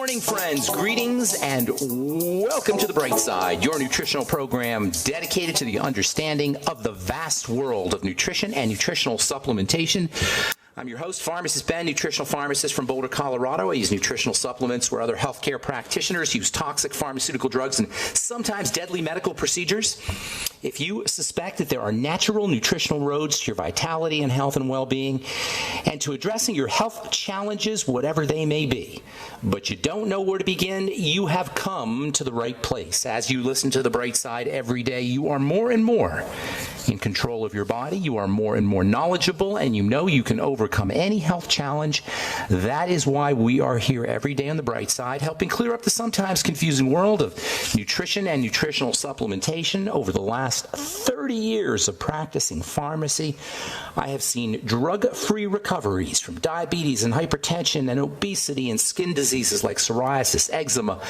morning, friends. Greetings and welcome to The Bright Side, your nutritional program dedicated to the understanding of the vast world of nutrition and nutritional supplementation. I'm your host, Pharmacist Ben, nutritional pharmacist from Boulder, Colorado. I use nutritional supplements where other healthcare practitioners use toxic pharmaceutical drugs and sometimes deadly medical procedures. If you suspect that there are natural nutritional roads to your vitality and health and well-being and to addressing your health challenges, whatever they may be, but you don't know where to begin, you have come to the right place. As you listen to The Bright Side every day, you are more and more in control of your body. You are more and more knowledgeable, and you know you can overcome any health challenge. That is why we are here every day on The Bright Side, helping clear up the sometimes confusing world of nutrition and nutritional supplementation. Over the last 30 years of practicing pharmacy, I have seen drug-free recoveries from diabetes and hypertension and obesity and skin diseases like psoriasis, eczema,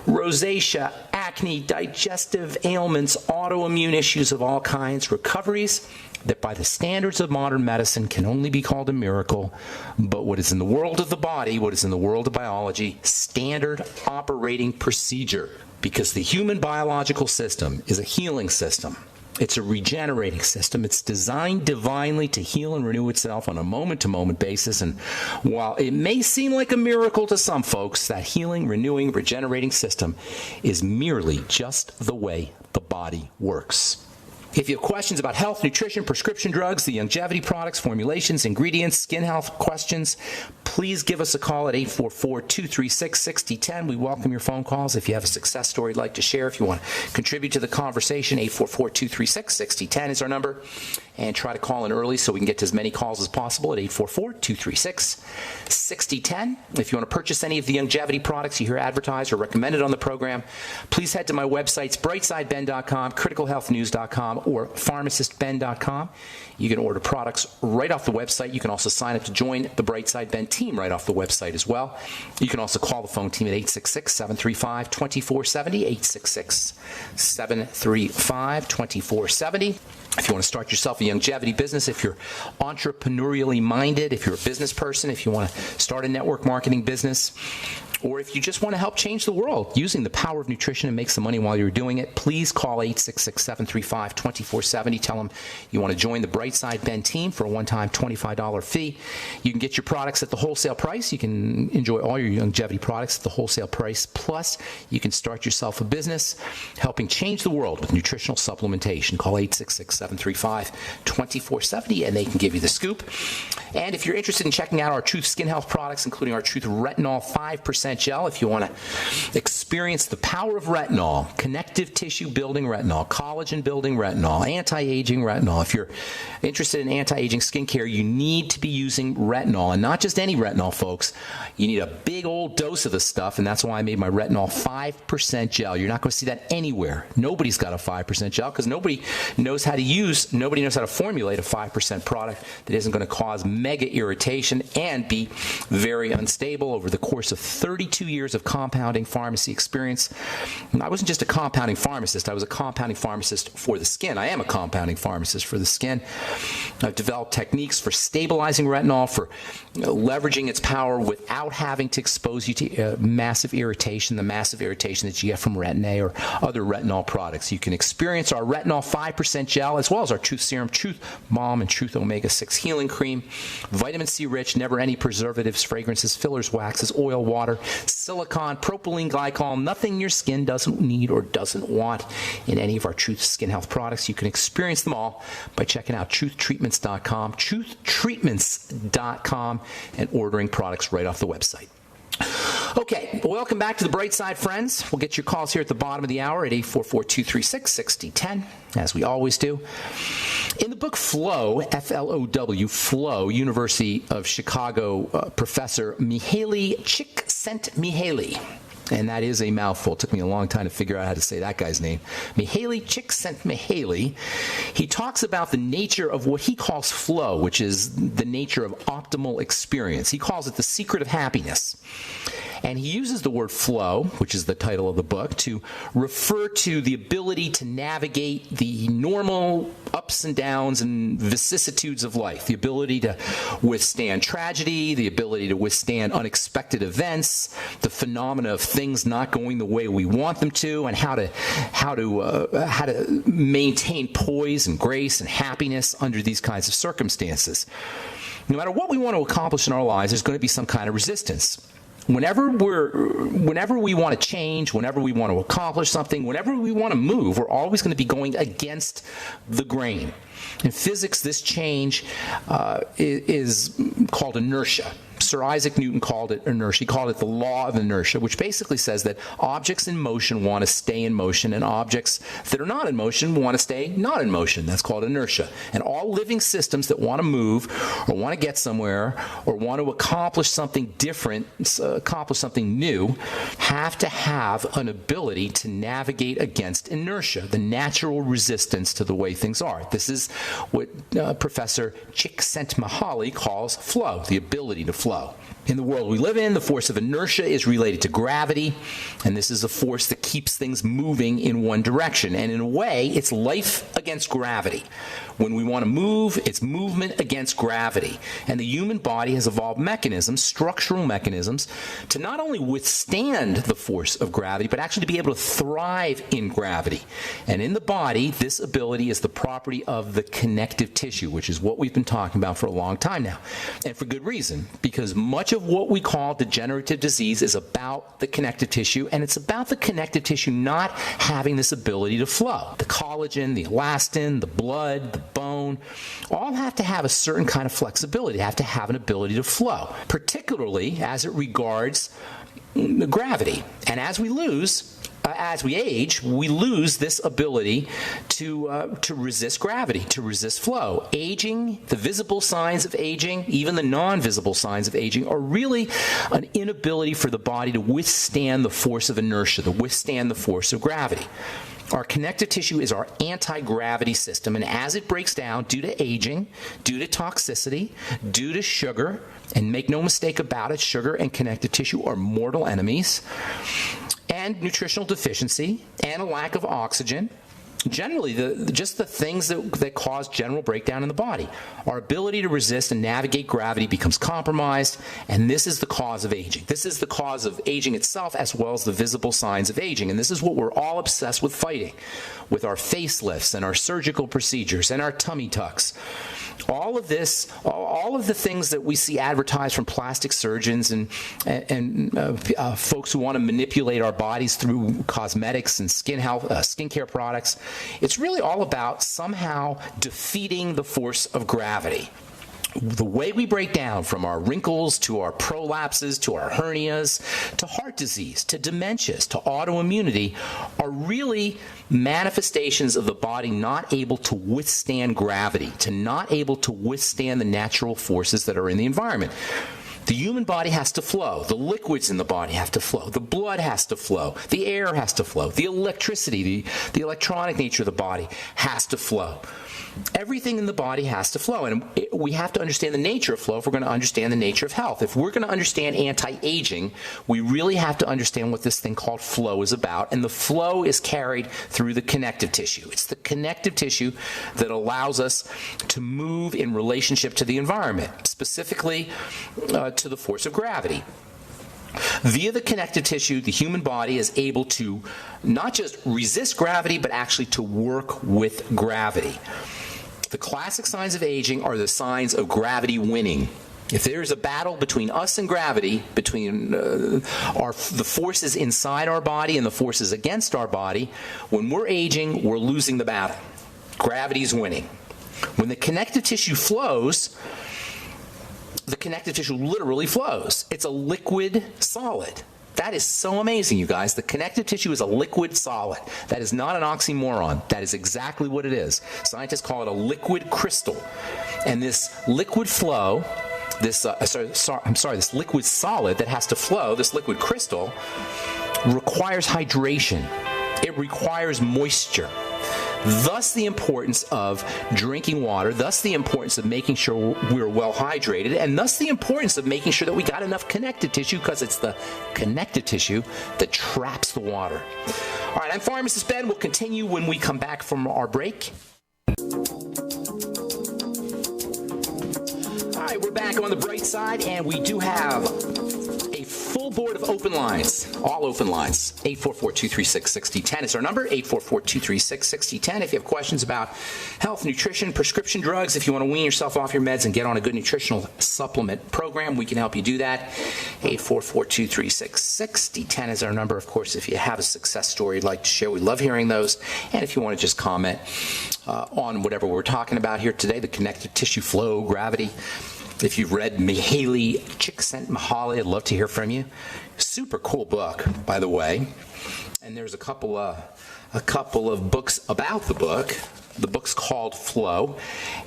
rosacea, acne, digestive ailments, autoimmune issues of all kinds, recoveries that by the standards of modern medicine can only be called a miracle, but what is in the world of the body, what is in the world of biology, standard operating procedure. Because the human biological system is a healing system. It's a regenerating system. It's designed divinely to heal and renew itself on a moment-to-moment basis. And while it may seem like a miracle to some folks, that healing, renewing, regenerating system is merely just the way the body works. If you have questions about health, nutrition, prescription drugs, the longevity products, formulations, ingredients, skin health questions, please give us a call at 844-236-6010. We welcome your phone calls. If you have a success story you'd like to share, if you want to contribute to the conversation, 844-236-6010 is our number. And try to call in early so we can get to as many calls as possible at 844-236-6010. If you want to purchase any of the longevity products you hear advertised or recommended on the program, please head to my websites, brightsideben.com, criticalhealthnews.com, or pharmacistben.com. You can order products right off the website. You can also sign up to join the Brightside Ben team right off the website as well. You can also call the phone team at 866-735-2470, 866-735-2470. If you want to start yourself a longevity business, if you're entrepreneurially minded, if you're a business person, if you want to start a network marketing business, or if you just want to help change the world using the power of nutrition and make some money while you're doing it, please call 866-735-2470. Tell them you want to join the Brightside Ben team for a one-time $25 fee. You can get your products at the wholesale price. You can enjoy all your longevity products at the wholesale price. Plus, you can start yourself a business helping change the world with nutritional supplementation. Call 866-735-2470 and they can give you the scoop. And if you're interested in checking out our Truth Skin Health products, including our Truth Retinol 5% gel, if you want to experience the power of retinol, connective tissue building retinol, collagen building retinol, anti-aging retinol. If you're interested in anti-aging skincare, you need to be using retinol, and not just any retinol, folks. You need a big old dose of this stuff, and that's why I made my retinol 5% gel. You're not going to see that anywhere. Nobody's got a 5% gel because nobody knows how to formulate a 5% product that isn't going to cause mega irritation and be very unstable. Over the course of 32 years of compounding pharmacy experience, and I wasn't just a compounding pharmacist, I was a compounding pharmacist for the skin. I am a compounding pharmacist for the skin. I've developed techniques for stabilizing retinol, for leveraging its power without having to expose you to massive irritation, the massive irritation that you get from Retin-A or other retinol products. You can experience our retinol 5% gel as well as our Truth Serum, Truth Balm, and Truth Omega-6 Healing Cream. Vitamin C rich, never any preservatives, fragrances, fillers, waxes, oil, water, silicone, propylene glycol, nothing your skin doesn't need or doesn't want in any of our Truth Skin Health products. You can experience them all by checking out truthtreatments.com, truthtreatments.com, and ordering products right off the website. Okay, welcome back to The Bright Side, friends. We'll get your calls here at the bottom of the hour at 844-236-6010, as we always do. In the book Flow, F-L-O-W, Flow, University of Chicago Professor Mihaly Csikszentmihalyi, and that is a mouthful. It took me a long time to figure out how to say that guy's name. Mihaly Csikszentmihalyi. He talks about the nature of what he calls flow, which is the nature of optimal experience. He calls it the secret of happiness. And he uses the word flow, which is the title of the book, to refer to the ability to navigate the normal ups and downs and vicissitudes of life, the ability to withstand tragedy, the ability to withstand unexpected events, the phenomena of things not going the way we want them to, and how to maintain poise and grace and happiness under these kinds of circumstances. No matter what we want to accomplish in our lives, there's going to be some kind of resistance. Whenever we want to change, whenever we want to accomplish something, whenever we want to move, we're always going to be going against the grain. In physics, this change is called inertia. Sir Isaac Newton called it inertia. He called it the law of inertia, which basically says that objects in motion want to stay in motion, and objects that are not in motion want to stay not in motion. That's called inertia. And all living systems that want to move or want to get somewhere or want to accomplish something different, accomplish something new, have to have an ability to navigate against inertia, the natural resistance to the way things are. This is what Professor Csikszentmihalyi calls flow, the ability to flow. In the world we live in, the force of inertia is related to gravity, and this is a force that keeps things moving in one direction. And in a way, it's life against gravity. When we want to move, it's movement against gravity. And the human body has evolved mechanisms, structural mechanisms, to not only withstand the force of gravity, but actually to be able to thrive in gravity. And in the body, this ability is the property of the connective tissue, which is what we've been talking about for a long time now. And for good reason, because much of what we call degenerative disease is about the connective tissue, and it's about the connective tissue not having this ability to flow. The collagen, the elastin, the blood, the bone, all have to have a certain kind of flexibility, have to have an ability to flow, particularly as it regards gravity. And as we age, we lose this ability to resist gravity, to resist flow. Aging, the visible signs of aging, even the non-visible signs of aging, are really an inability for the body to withstand the force of inertia, to withstand the force of gravity. Our connective tissue is our anti-gravity system, and as it breaks down due to aging, due to toxicity, due to sugar, and make no mistake about it, sugar and connective tissue are mortal enemies, and nutritional deficiency, and a lack of oxygen, generally just the things that cause general breakdown in the body. Our ability to resist and navigate gravity becomes compromised, and this is the cause of aging. This is the cause of aging itself, as well as the visible signs of aging. And this is what we're all obsessed with fighting, with our facelifts and our surgical procedures and our tummy tucks. All of this, all of the things that we see advertised from plastic surgeons and folks who want to manipulate our bodies through cosmetics and skin health, skincare products, it's really all about somehow defeating the force of gravity. The way we break down, from our wrinkles to our prolapses to our hernias to heart disease to dementias to autoimmunity, are really manifestations of the body not able to withstand gravity, to not able to withstand the natural forces that are in the environment. The human body has to flow. The liquids in the body have to flow. The blood has to flow. The air has to flow. The electricity, the electronic nature of the body has to flow. Everything in the body has to flow, and we have to understand the nature of flow if we're going to understand the nature of health. If we're going to understand anti-aging, we really have to understand what this thing called flow is about, and the flow is carried through the connective tissue. It's the connective tissue that allows us to move in relationship to the environment, specifically to the force of gravity. Via the connective tissue, the human body is able to not just resist gravity, but actually to work with gravity. The classic signs of aging are the signs of gravity winning. If there's a battle between us and gravity, between the forces inside our body and the forces against our body, when we're aging, we're losing the battle. Gravity's winning. When the connective tissue flows, the connective tissue literally flows. It's a liquid solid. That is so amazing, you guys. The connective tissue is a liquid solid. That is not an oxymoron. That is exactly what it is. Scientists call it a liquid crystal. And this liquid flow, this liquid solid that has to flow, this liquid crystal, requires hydration. It requires moisture. Thus the importance of drinking water, thus the importance of making sure we're well hydrated, and thus the importance of making sure that we got enough connective tissue, because it's the connective tissue that traps the water. All right, I'm Pharmacist Ben. We'll continue when we come back from our break. All right, we're back on the bright side, and we do have a full board of open lines, all open lines. 844-236-6010 is our number, 844-236-6010. If you have questions about health, nutrition, prescription drugs, if you want to wean yourself off your meds and get on a good nutritional supplement program, we can help you do that. 844-236-6010 is our number. Of course, if you have a success story you'd like to share, we love hearing those. And if you want to just comment on whatever we're talking about here today, the connective tissue flow, gravity. If you've read Mihaly Csikszentmihalyi, I'd love to hear from you. Super cool book, by the way. And there's a couple of books about the book. The book's called Flow,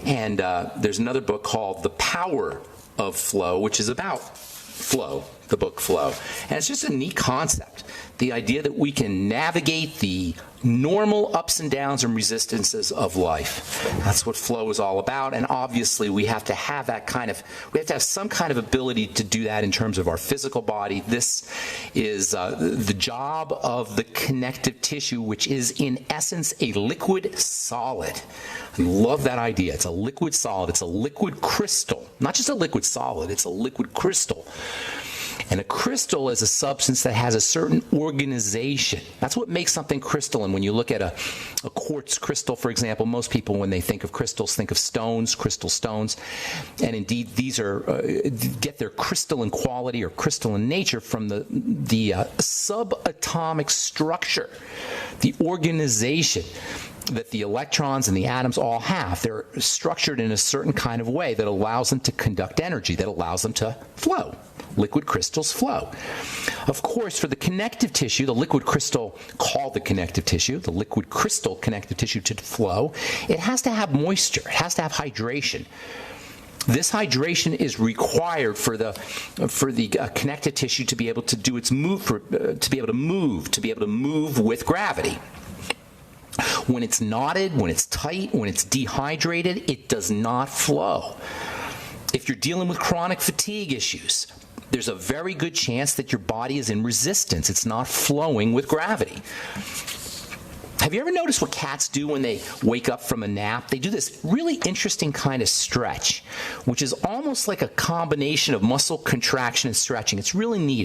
and there's another book called The Power of Flow, which is about flow, the book Flow. And it's just a neat concept. The idea that we can navigate the normal ups and downs and resistances of life. That's what flow is all about. And obviously we have to have some kind of ability to do that in terms of our physical body. This is the job of the connective tissue, which is in essence a liquid solid. I love that idea. It's a liquid solid. It's a liquid crystal. Not just a liquid solid, it's a liquid crystal. And a crystal is a substance that has a certain organization. That's what makes something crystalline. When you look at a quartz crystal, for example, most people, when they think of crystals, think of stones, crystal stones. And indeed, these are get their crystalline quality or crystalline nature from the subatomic structure, the organization that the electrons and the atoms all have. They're structured in a certain kind of way that allows them to conduct energy, that allows them to flow. Liquid crystals flow. Of course, for the connective tissue, the liquid crystal called the connective tissue, the liquid crystal connective tissue to flow, it has to have moisture. It has to have hydration. This hydration is required for the connective tissue to be able to do its move, to be able to move with gravity. When it's knotted, when it's tight, when it's dehydrated, it does not flow. If you're dealing with chronic fatigue issues, there's a very good chance that your body is in resistance. It's not flowing with gravity. Have you ever noticed what cats do when they wake up from a nap? They do this really interesting kind of stretch, which is almost like a combination of muscle contraction and stretching. It's really neat.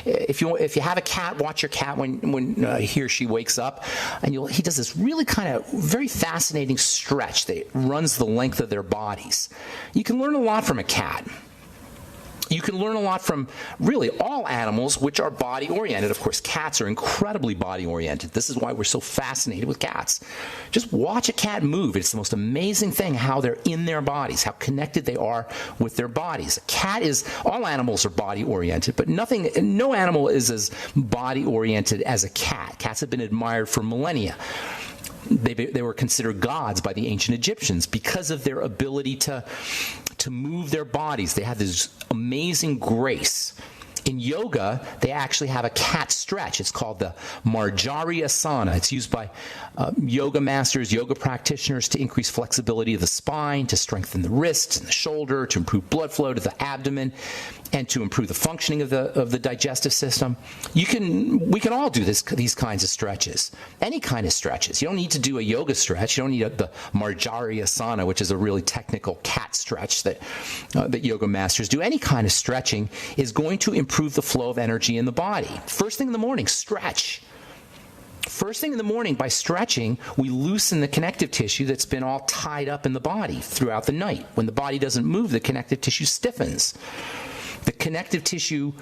If you have a cat, watch your cat when he or she wakes up, and he does this really kind of very fascinating stretch that runs the length of their bodies. You can learn a lot from a cat. You can learn a lot from really all animals which are body-oriented. Of course, cats are incredibly body-oriented. This is why we're so fascinated with cats. Just watch a cat move. It's the most amazing thing how they're in their bodies, how connected they are with their bodies. All animals are body-oriented, but no animal is as body-oriented as a cat. Cats have been admired for millennia. They were considered gods by the ancient Egyptians because of their ability to move their bodies. They have this amazing grace. In yoga, they actually have a cat stretch. It's called the Marjari Asana. It's used by yoga masters, yoga practitioners to increase flexibility of the spine, to strengthen the wrists and the shoulder, to improve blood flow to the abdomen, and to improve the functioning of the digestive system. We can all do these kinds of stretches, any kind of stretches. You don't need to do a yoga stretch. You don't need the Marjari Asana, which is a really technical cat stretch that yoga masters do. Any kind of stretching is going to improve the flow of energy in the body. First thing in the morning, stretch. First thing in the morning, by stretching, we loosen the connective tissue that's been all tied up in the body throughout the night. When the body doesn't move, the connective tissue stiffens. The connective tissue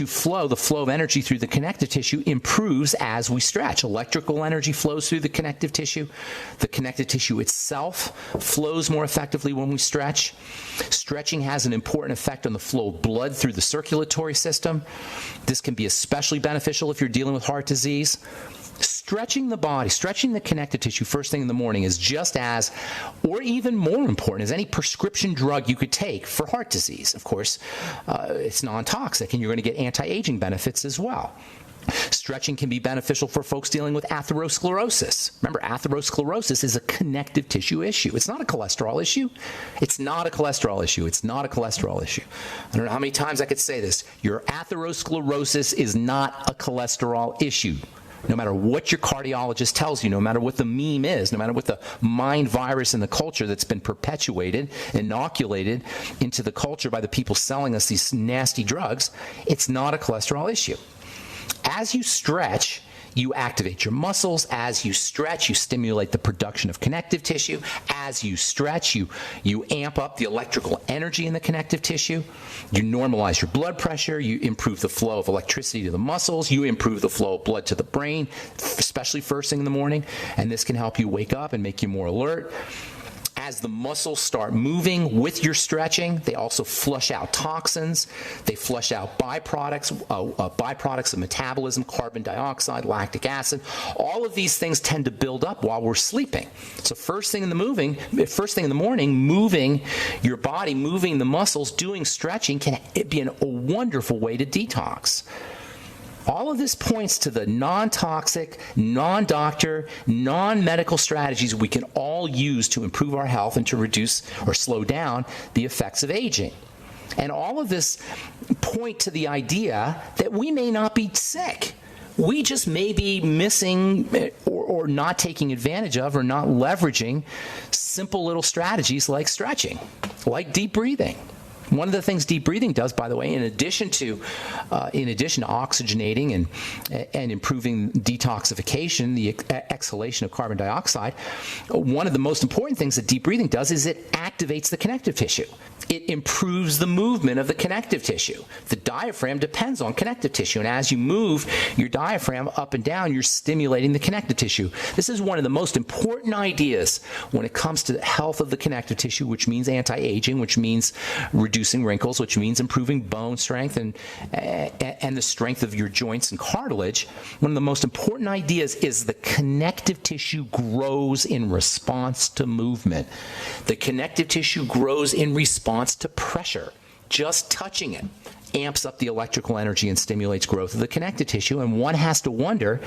flow, the flow of energy through the connective tissue improves as we stretch. Electrical energy flows through the connective tissue. The connective tissue itself flows more effectively when we stretch. Stretching has an important effect on the flow of blood through the circulatory system. This can be especially beneficial if you're dealing with heart disease. Stretching the body, stretching the connective tissue first thing in the morning is just as, or even more important, as any prescription drug you could take for heart disease. Of course, it's non-toxic, and you're going to get anti-aging benefits as well. Stretching can be beneficial for folks dealing with atherosclerosis. Remember, atherosclerosis is a connective tissue issue. It's not a cholesterol issue. It's not a cholesterol issue. It's not a cholesterol issue. I don't know how many times I could say this. Your atherosclerosis is not a cholesterol issue. No matter what your cardiologist tells you, no matter what the meme is, no matter what the mind virus in the culture that's been perpetuated, inoculated into the culture by the people selling us these nasty drugs, it's not a cholesterol issue. As you stretch, you activate your muscles. As you stretch, you stimulate the production of connective tissue. As you stretch, you amp up the electrical energy in the connective tissue. You normalize your blood pressure. You improve the flow of electricity to the muscles. You improve the flow of blood to the brain, especially first thing in the morning. And this can help you wake up and make you more alert. As the muscles start moving with your stretching, they also flush out toxins. They flush out byproducts of metabolism, carbon dioxide, lactic acid. All of these things tend to build up while we're sleeping. So first thing in the morning, moving your body, moving the muscles, doing stretching can be a wonderful way to detox. All of this points to the non-toxic, non-doctor, non-medical strategies we can all use to improve our health and to reduce or slow down the effects of aging. And all of this point to the idea that we may not be sick. We just may be missing or not taking advantage of or not leveraging simple little strategies like stretching, like deep breathing. One of the things deep breathing does, by the way, in addition to oxygenating and improving detoxification, the exhalation of carbon dioxide, one of the most important things that deep breathing does is it activates the connective tissue. It improves the movement of the connective tissue. The diaphragm depends on connective tissue, and as you move your diaphragm up and down, you're stimulating the connective tissue. This is one of the most important ideas when it comes to the health of the connective tissue, which means anti-aging, which means reducing wrinkles, which means improving bone strength and the strength of your joints and cartilage. One of the most important ideas is the connective tissue grows in response to movement. The connective tissue grows in response to pressure. Just touching it amps up the electrical energy and stimulates growth of the connective tissue. And one has to wonder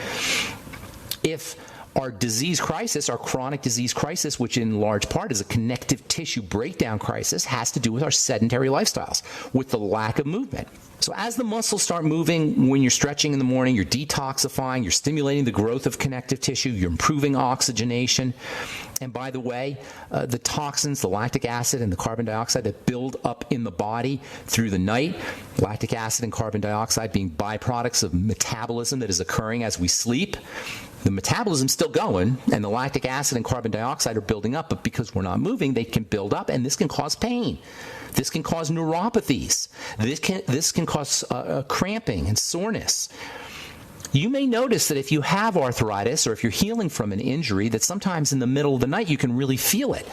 if our disease crisis, our chronic disease crisis, which in large part is a connective tissue breakdown crisis, has to do with our sedentary lifestyles, with the lack of movement. So as the muscles start moving, when you're stretching in the morning, you're detoxifying, you're stimulating the growth of connective tissue, you're improving oxygenation. And by the way, the toxins, the lactic acid and the carbon dioxide that build up in the body through the night, lactic acid and carbon dioxide being byproducts of metabolism that is occurring as we sleep. The metabolism's still going, and the lactic acid and carbon dioxide are building up, but because we're not moving, they can build up, and this can cause pain. This can cause neuropathies. This can cause cramping and soreness. You may notice that if you have arthritis or if you're healing from an injury, that sometimes in the middle of the night you can really feel it.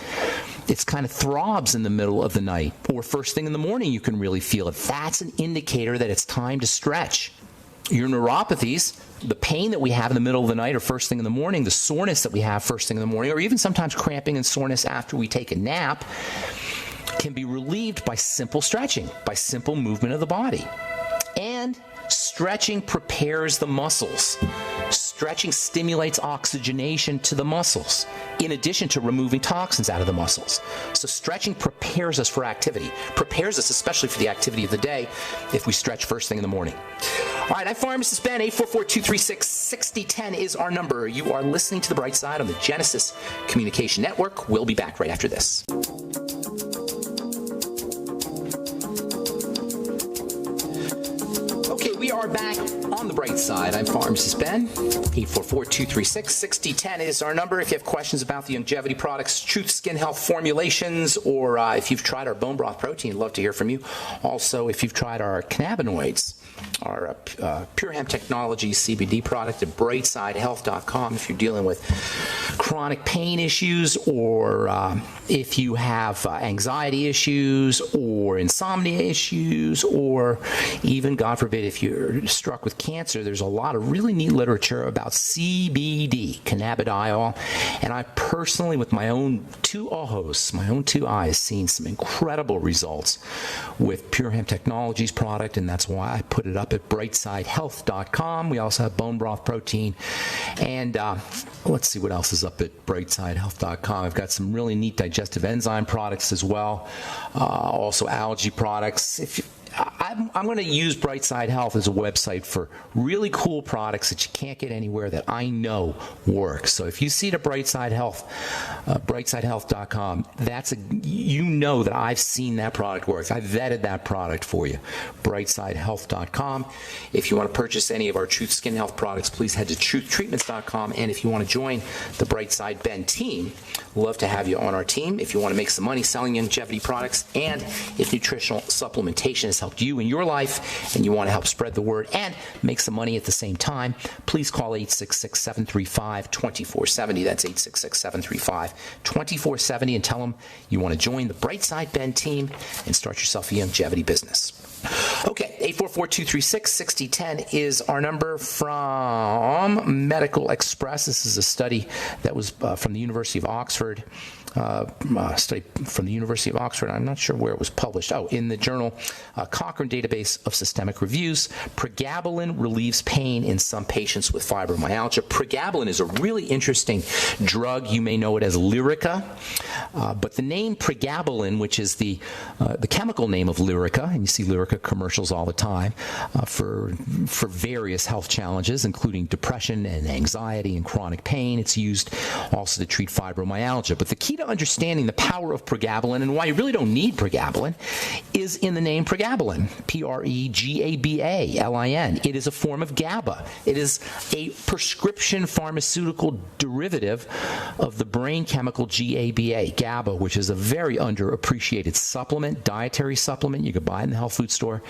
It's kind of throbs in the middle of the night, or first thing in the morning you can really feel it. That's an indicator that it's time to stretch. Your neuropathies, the pain that we have in the middle of the night or first thing in the morning, the soreness that we have first thing in the morning, or even sometimes cramping and soreness after we take a nap, can be relieved by simple stretching, by simple movement of the body. And stretching prepares the muscles. Stretching stimulates oxygenation to the muscles, in addition to removing toxins out of the muscles. So stretching prepares us for activity, prepares us especially for the activity of the day if we stretch first thing in the morning. All right, I'm Pharmacist Ben. 844-236-6010 is our number. You are listening to The Bright Side on the Genesis Communication Network. We'll be back right after this. Okay, we are back on The Bright Side. I'm Pharmacist Ben. 844-236-6010 is our number. If you have questions about the longevity products, Truth Skin Health formulations, or if you've tried our bone broth protein, I'd love to hear from you. Also, if you've tried our cannabinoids, our Pure Hemp Technologies CBD product at brightsidehealth.com if you're dealing with chronic pain issues, or if you have anxiety issues, or for insomnia issues, or even, God forbid, if you're struck with cancer, there's a lot of really neat literature about CBD, cannabidiol. And I personally, with my own two eyes, seen some incredible results with Pure Hemp Technologies product, and that's why I put it up at brightsidehealth.com. We also have bone broth protein, and let's see what else is up at brightsidehealth.com. I've got some really neat digestive enzyme products as well, also algae products. I'm going to use Brightside Health as a website for really cool products that you can't get anywhere that I know work. So if you see the Brightside Health, brightsidehealth.com, you know that I've seen that product work. I've vetted that product for you. Brightsidehealth.com. If you want to purchase any of our Truth Skin Health products, please head to truthtreatments.com. And if you want to join the Brightside Ben team, love to have you on our team. If you want to make some money selling longevity products, and if nutritional supplementation has helped you in your life and you want to help spread the word and make some money at the same time, please call 866-735-2470. That's 866-735-2470, and tell them you want to join the Brightside Ben team and start yourself a longevity business. Okay, 844-236-6010 is our number from Medical Express. This is a study that was from the University of Oxford. Study from the University of Oxford. I'm not sure where it was published. In the journal Cochrane Database of Systemic Reviews. Pregabalin relieves pain in some patients with fibromyalgia. Pregabalin is a really interesting drug. You may know it as Lyrica, but the name Pregabalin, which is the chemical name of Lyrica, and you see Lyrica commercials all the time for various health challenges, including depression and anxiety and chronic pain. It's used also to treat fibromyalgia. But the key to understanding the power of pregabalin and why you really don't need pregabalin is in the name pregabalin, Pregabalin. It is a form of GABA. It is a prescription pharmaceutical derivative of the brain chemical GABA, which is a very underappreciated supplement, dietary supplement. You can buy it in the health food store.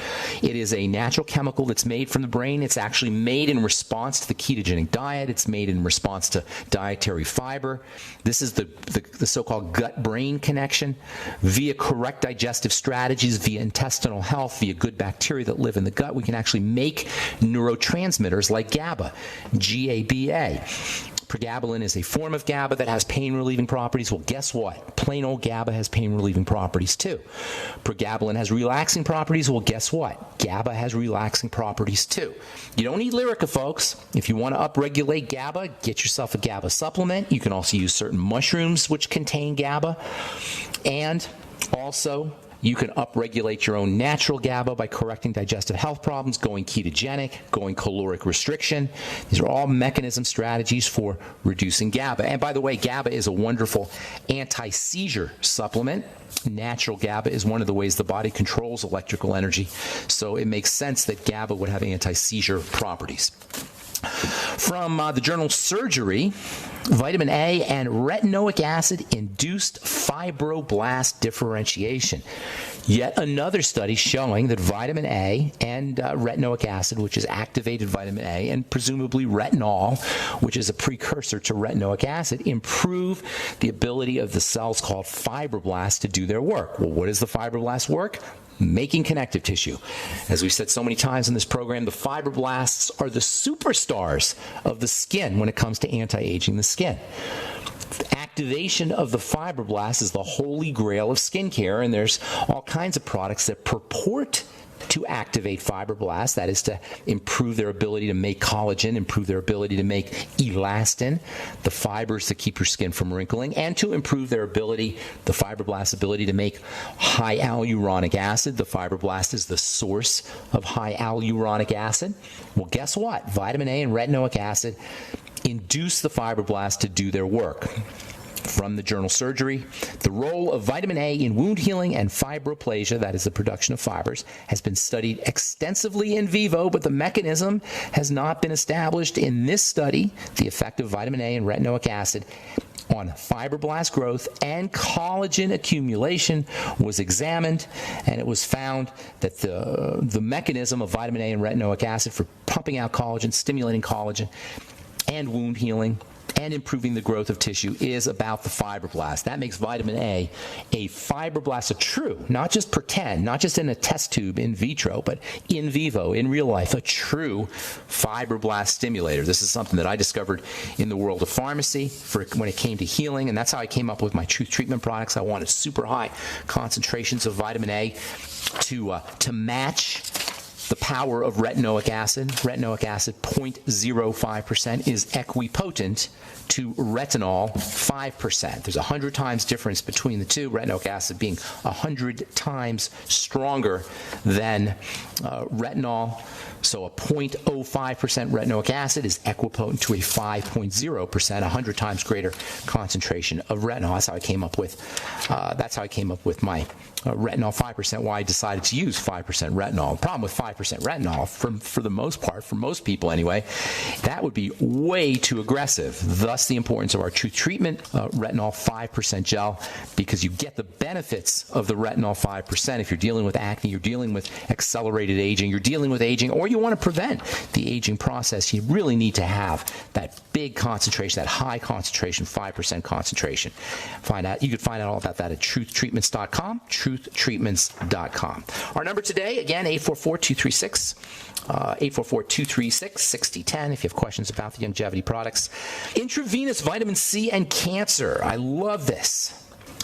It is a natural chemical that's made from the brain. It's actually made in response to the ketogenic diet. It's made in response to dietary fiber. This is the so-called gut-brain connection. Via correct digestive strategies, via intestinal health, via good bacteria that live in the gut, we can actually make neurotransmitters like GABA. Pregabalin is a form of GABA that has pain-relieving properties. Well, guess what? Plain old GABA has pain-relieving properties too. Pregabalin has relaxing properties. Well, guess what? GABA has relaxing properties too. You don't need Lyrica, folks. If you want to upregulate GABA, get yourself a GABA supplement. You can also use certain mushrooms which contain GABA. And also, you can upregulate your own natural GABA by correcting digestive health problems, going ketogenic, going caloric restriction. These are all mechanism strategies for reducing GABA. And by the way, GABA is a wonderful anti-seizure supplement. Natural GABA is one of the ways the body controls electrical energy, so it makes sense that GABA would have anti-seizure properties. From the journal Surgery, vitamin A and retinoic acid induced fibroblast differentiation. Yet another study showing that vitamin A and retinoic acid, which is activated vitamin A, and presumably retinol, which is a precursor to retinoic acid, improve the ability of the cells called fibroblasts to do their work. Well, what does the fibroblast work? Making connective tissue. As we've said so many times in this program, the fibroblasts are the superstars of the skin when it comes to anti-aging the skin. Activation of the fibroblasts is the holy grail of skincare, and there's all kinds of products that purport to activate fibroblasts, that is to improve their ability to make collagen, improve their ability to make elastin, the fibers that keep your skin from wrinkling, and to improve their ability, the fibroblasts' ability to make high hyaluronic acid. The fibroblast is the source of high hyaluronic acid. Well, guess what? Vitamin A and retinoic acid induce the fibroblasts to do their work. From the journal Surgery, the role of vitamin A in wound healing and fibroplasia, that is the production of fibers, has been studied extensively in vivo, but the mechanism has not been established. In this study, the effect of vitamin A and retinoic acid on fibroblast growth and collagen accumulation was examined, and it was found that the mechanism of vitamin A and retinoic acid for pumping out collagen, stimulating collagen, and wound healing, and improving the growth of tissue is about the fibroblast. That makes vitamin A fibroblast, a true, not just pretend, not just in a test tube in vitro, but in vivo, in real life, a true fibroblast stimulator. This is something that I discovered in the world of pharmacy when it came to healing, and that's how I came up with my Truth Treatment products. I wanted super high concentrations of vitamin A to match the power of retinoic acid. Retinoic acid, 0.05%, is equipotent to retinol, 5%. There's 100 times difference between the two, retinoic acid being 100 times stronger than retinol. So a 0.05% retinoic acid is equipotent to a 5.0%, 100 times greater concentration of retinol. That's how I came up with my retinol 5%, why I decided to use 5% retinol. The problem with 5% retinol, for the most part, for most people anyway, that would be way too aggressive. Thus the importance of our Truth Treatment retinol 5% gel, because you get the benefits of the retinol 5% if you're dealing with acne, you're dealing with accelerated aging, you're dealing with aging, or you want to prevent the aging process. You really need to have that big concentration, that high concentration, 5% concentration. You can find out all about that at truthtreatments.com, truthtreatments.com. Our number today, again, 844-236-6010 if you have questions about the longevity products. Intravenous vitamin C and cancer. I love this.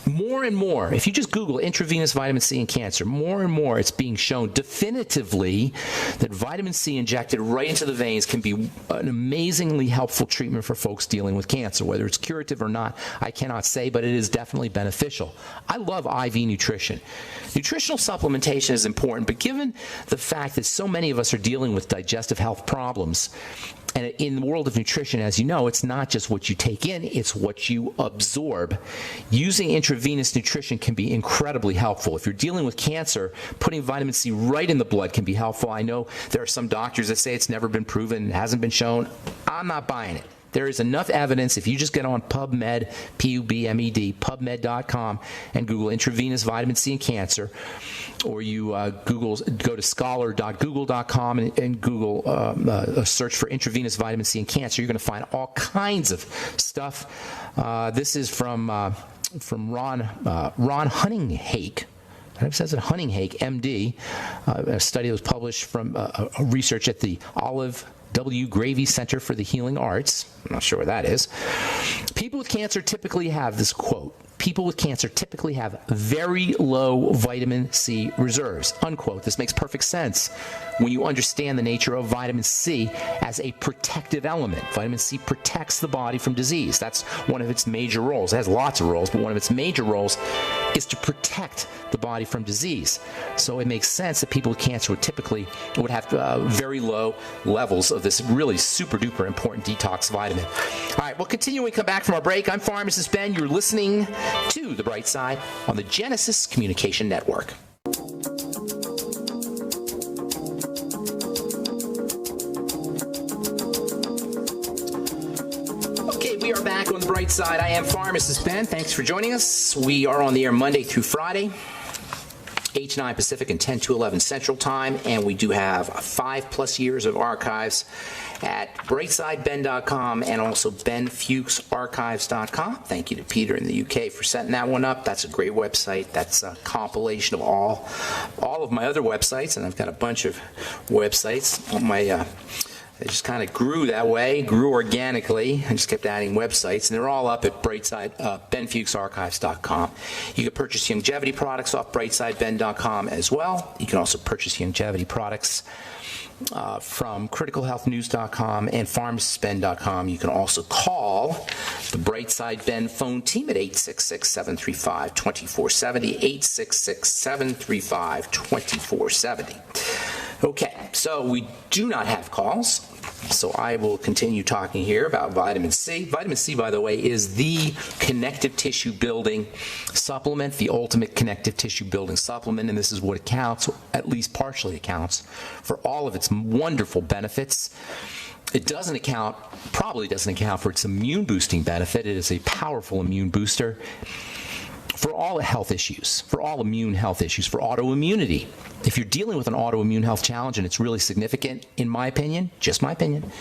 More and more, if you just Google intravenous vitamin C and cancer, more and more it's being shown definitively that vitamin C injected right into the veins can be an amazingly helpful treatment for folks dealing with cancer. Whether it's curative or not, I cannot say, but it is definitely beneficial. I love IV nutrition. Nutritional supplementation is important, but given the fact that so many of us are dealing with digestive health problems, and in the world of nutrition, as you know, it's not just what you take in, it's what you absorb. Using intravenous nutrition can be incredibly helpful. If you're dealing with cancer, putting vitamin C right in the blood can be helpful. I know there are some doctors that say it's never been proven, it hasn't been shown. I'm not buying it. There is enough evidence. If you just get on PubMed, P-U-B-M-E-D, PubMed.com, and Google intravenous vitamin C and cancer, or you go to scholar.google.com and Google a search for intravenous vitamin C and cancer, you're going to find all kinds of stuff. This is from Ron Hunninghake. It says it Hunninghake, MD, a study that was published from research at the Olive W. Gravy Center for the Healing Arts. I'm not sure what that is. People with cancer typically have this quote. People with cancer typically have very low vitamin C reserves, unquote. This makes perfect sense when you understand the nature of vitamin C as a protective element. Vitamin C protects the body from disease. That's one of its major roles. It has lots of roles, but one of its major roles is to protect the body from disease. So it makes sense that people with cancer would have very low levels of this really super duper important detox vitamin. All right, we'll continue when we come back from our break. I'm Pharmacist Ben. You're listening to The Bright Side on the Genesis Communication Network. Okay, we are back on The Bright Side. I am Pharmacist Ben. Thanks for joining us. We are on the air Monday through Friday, 8 to 9 Pacific and 10 to 11 Central Time, and we do have 5+ years of archives at brightsideben.com and also benfuchsarchives.com. Thank you to Peter in the UK for setting that one up. That's a great website. That's a compilation of all of my other websites, and I've got a bunch of websites on my It just kind of grew that way, grew organically. I just kept adding websites, and they're all up at benfuchsarchives.com. You can purchase longevity products off brightsideben.com as well. You can also purchase longevity products from criticalhealthnews.com and pharmacistben.com. You can also call the Brightside Ben phone team at 866-735-2470, 866-735-2470. Okay, so we do not have calls, so I will continue talking here about vitamin C. Vitamin C, by the way, is the connective tissue building supplement, the ultimate connective tissue building supplement, and this is what accounts, at least partially accounts, for all of its wonderful benefits. It probably doesn't account for its immune boosting benefit. It is a powerful immune booster for all health issues, for all immune health issues, for autoimmunity. If you're dealing with an autoimmune health challenge and it's really significant, in my opinion, just my opinion,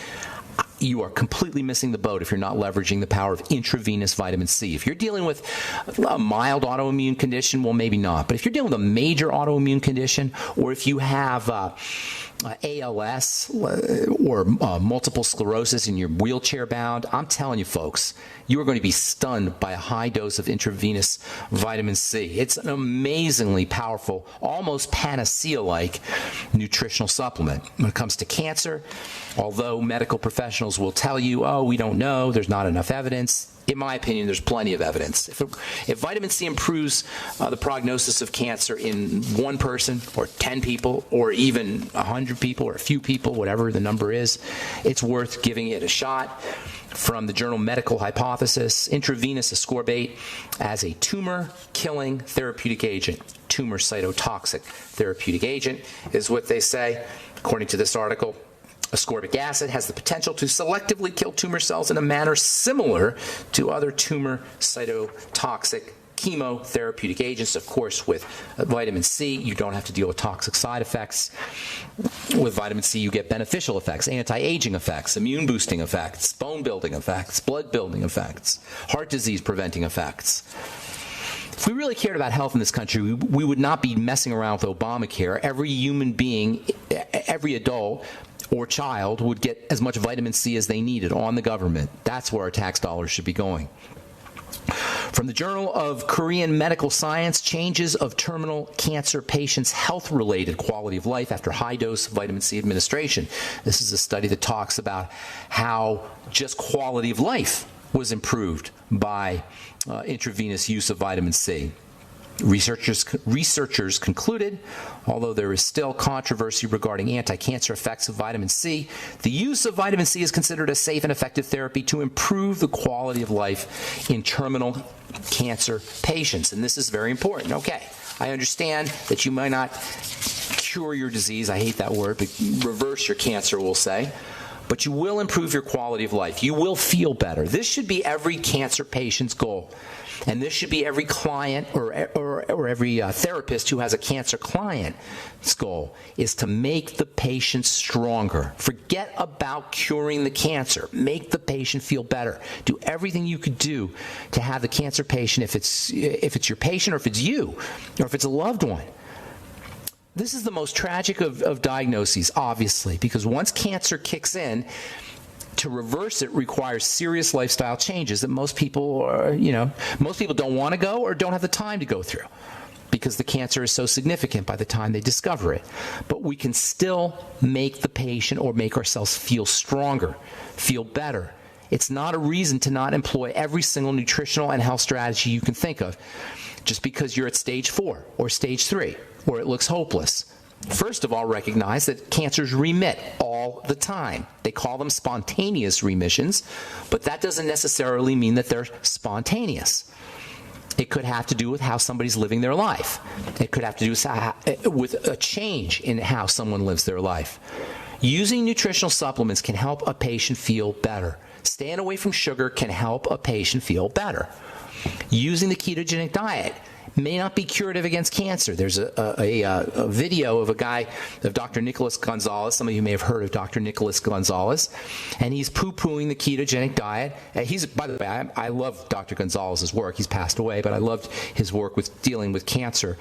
you are completely missing the boat if you're not leveraging the power of intravenous vitamin C. If you're dealing with a mild autoimmune condition, well, maybe not. But if you're dealing with a major autoimmune condition, or if you have ALS or multiple sclerosis and you're wheelchair bound, I'm telling you, folks, you are going to be stunned by a high dose of intravenous vitamin C. It's an amazingly powerful, almost panacea-like nutritional supplement. When it comes to cancer, although medical professionals will tell you, oh, we don't know, there's not enough evidence, in my opinion, there's plenty of evidence. If vitamin C improves the prognosis of cancer in one person or 10 people or even 100 people or a few people, whatever the number is, it's worth giving it a shot. From the journal Medical Hypothesis, intravenous ascorbate as a tumor-killing therapeutic agent, tumor cytotoxic therapeutic agent is what they say, according to this article. Ascorbic acid has the potential to selectively kill tumor cells in a manner similar to other tumor cytotoxic chemotherapeutic agents. Of course, with vitamin C, you don't have to deal with toxic side effects. With vitamin C, you get beneficial effects, anti-aging effects, immune-boosting effects, bone-building effects, blood-building effects, heart disease-preventing effects. If we really cared about health in this country, we would not be messing around with Obamacare. Every human being, every adult or child would get as much vitamin C as they needed on the government. That's where our tax dollars should be going. From the Journal of Korean Medical Science, changes of terminal cancer patients' health-related quality of life after high-dose vitamin C administration. This is a study that talks about how just quality of life was improved by intravenous use of vitamin C. Researchers concluded, although there is still controversy regarding anti-cancer effects of vitamin C, the use of vitamin C is considered a safe and effective therapy to improve the quality of life in terminal cancer patients. And this is very important. Okay, I understand that you might not cure your disease. I hate that word, but reverse your cancer, we'll say. But you will improve your quality of life. You will feel better. This should be every cancer patient's goal. And this should be every client or every therapist who has a cancer client's goal, is to make the patient stronger. Forget about curing the cancer. Make the patient feel better. Do everything you could do to have the cancer patient, if it's your patient or if it's you or if it's a loved one. This is the most tragic of diagnoses, obviously, because once cancer kicks in, to reverse it requires serious lifestyle changes that most people don't want to go or don't have the time to go through because the cancer is so significant by the time they discover it. But we can still make the patient or make ourselves feel stronger, feel better. It's not a reason to not employ every single nutritional and health strategy you can think of just because you're at stage 4 or stage 3 or it looks hopeless. First of all, recognize that cancers remit all the time. They call them spontaneous remissions, but that doesn't necessarily mean that they're spontaneous. It could have to do with how somebody's living their life. It could have to do with a change in how someone lives their life. Using nutritional supplements can help a patient feel better. Staying away from sugar can help a patient feel better. Using the ketogenic diet may not be curative against cancer. There's a video of Dr. Nicholas Gonzalez. Some of you may have heard of Dr. Nicholas Gonzalez, and he's poo-pooing the ketogenic diet. By the way, I love Dr. Gonzalez's work. He's passed away, but I loved his work with dealing with cancer,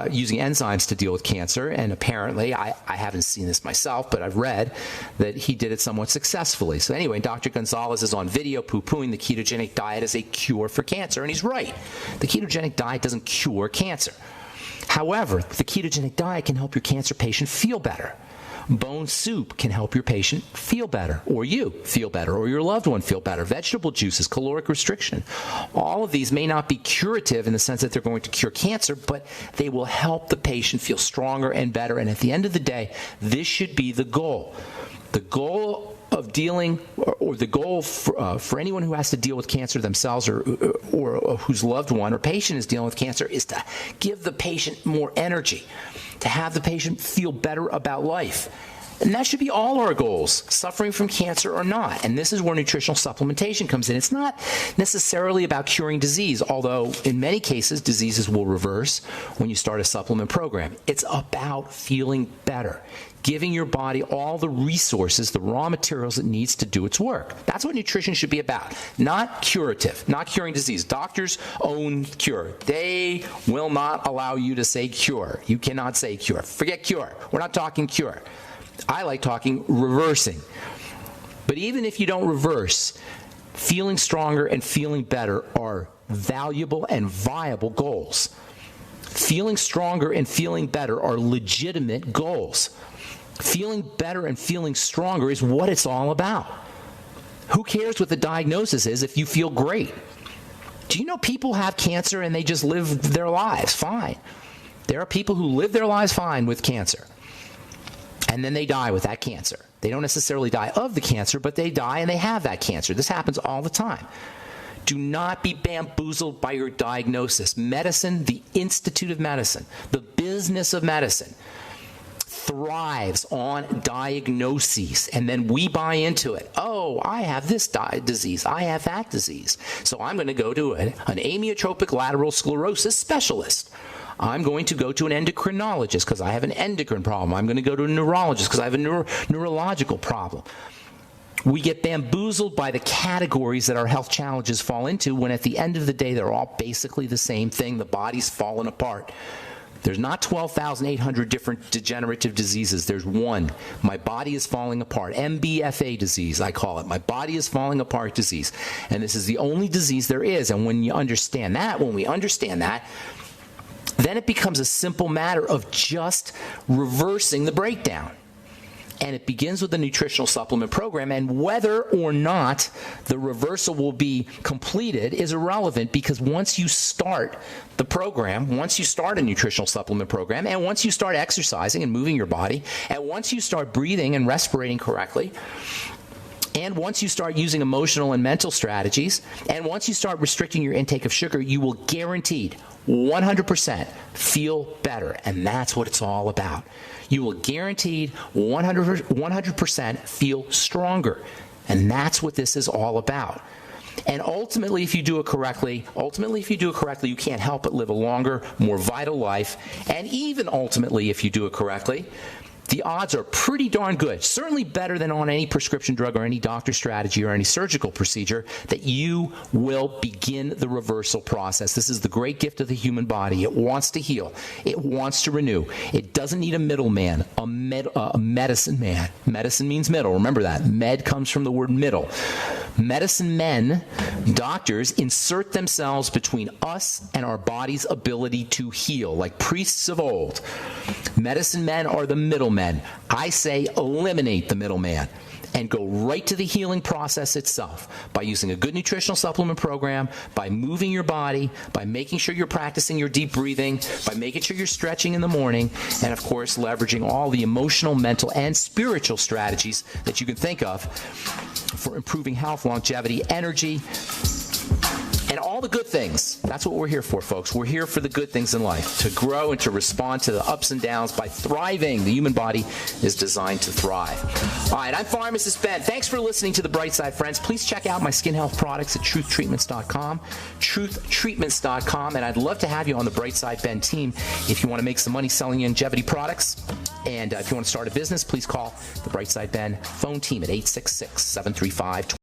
using enzymes to deal with cancer. And apparently, I haven't seen this myself, but I've read that he did it somewhat successfully. So anyway, Dr. Gonzalez is on video poo-pooing the ketogenic diet as a cure for cancer, and he's right. The ketogenic diet doesn't cure cancer. However, the ketogenic diet can help your cancer patient feel better. Bone soup can help your patient feel better, or you feel better, or your loved one feel better. Vegetable juices, caloric restriction. All of these may not be curative in the sense that they're going to cure cancer, but they will help the patient feel stronger and better. And at the end of the day, this should be the goal. The goal of dealing, or the goal for anyone who has to deal with cancer themselves or whose loved one or patient is dealing with cancer, is to give the patient more energy, to have the patient feel better about life. And that should be all our goals, suffering from cancer or not. And this is where nutritional supplementation comes in. It's not necessarily about curing disease, although in many cases, diseases will reverse when you start a supplement program. It's about feeling better, giving your body all the resources, the raw materials it needs to do its work. That's what nutrition should be about, not curative, not curing disease. Doctors own cure. They will not allow you to say cure. You cannot say cure. Forget cure. We're not talking cure. I like talking reversing. But even if you don't reverse, feeling stronger and feeling better are valuable and viable goals. Feeling stronger and feeling better are legitimate goals. Feeling better and feeling stronger is what it's all about. Who cares what the diagnosis is if you feel great? Do you know people have cancer and they just live their lives fine? There are people who live their lives fine with cancer. And then they die with that cancer. They don't necessarily die of the cancer, but they die and they have that cancer. This happens all the time. Do not be bamboozled by your diagnosis. Medicine, the Institute of Medicine, the business of medicine, thrives on diagnoses, and then we buy into it. Oh, I have this disease. I have that disease. So I'm going to go to an amyotrophic lateral sclerosis specialist. I'm going to go to an endocrinologist because I have an endocrine problem. I'm going to go to a neurologist because I have a neurological problem. We get bamboozled by the categories that our health challenges fall into when at the end of the day, they're all basically the same thing. The body's fallen apart. There's not 12,800 different degenerative diseases. There's one. My body is falling apart. MBFA disease, I call it. My body is falling apart disease. And this is the only disease there is. And when you understand that, when we understand that, then it becomes a simple matter of just reversing the breakdown. And it begins with the nutritional supplement program, and whether or not the reversal will be completed is irrelevant, because once you start the program, once you start a nutritional supplement program, and once you start exercising and moving your body, and once you start breathing and respirating correctly, and once you start using emotional and mental strategies, and once you start restricting your intake of sugar, you will guaranteed 100% feel better. And that's what it's all about. You will guaranteed 100% feel stronger. And that's what this is all about. And ultimately, if you do it correctly, you can't help but live a longer, more vital life. And even ultimately, if you do it correctly, the odds are pretty darn good, certainly better than on any prescription drug or any doctor strategy or any surgical procedure, that you will begin the reversal process. This is the great gift of the human body. It wants to heal. It wants to renew. It doesn't need a middleman, a medicine man. Medicine means middle. Remember that. Med comes from the word middle. Medicine men, doctors, insert themselves between us and our body's ability to heal, like priests of old. Medicine men are the middlemen. I say eliminate the middleman and go right to the healing process itself by using a good nutritional supplement program, by moving your body, by making sure you're practicing your deep breathing, by making sure you're stretching in the morning, and of course leveraging all the emotional, mental, and spiritual strategies that you can think of for improving health, longevity, energy, and all the good things. That's what we're here for, folks. We're here for the good things in life, to grow and to respond to the ups and downs by thriving. The human body is designed to thrive. All right, I'm Pharmacist Ben. Thanks for listening to The Bright Side, friends. Please check out my skin health products at truthtreatments.com, truthtreatments.com, and I'd love to have you on the Bright Side Ben team if you want to make some money selling longevity products. And if you want to start a business, please call the Bright Side Ben phone team at 866-735-20.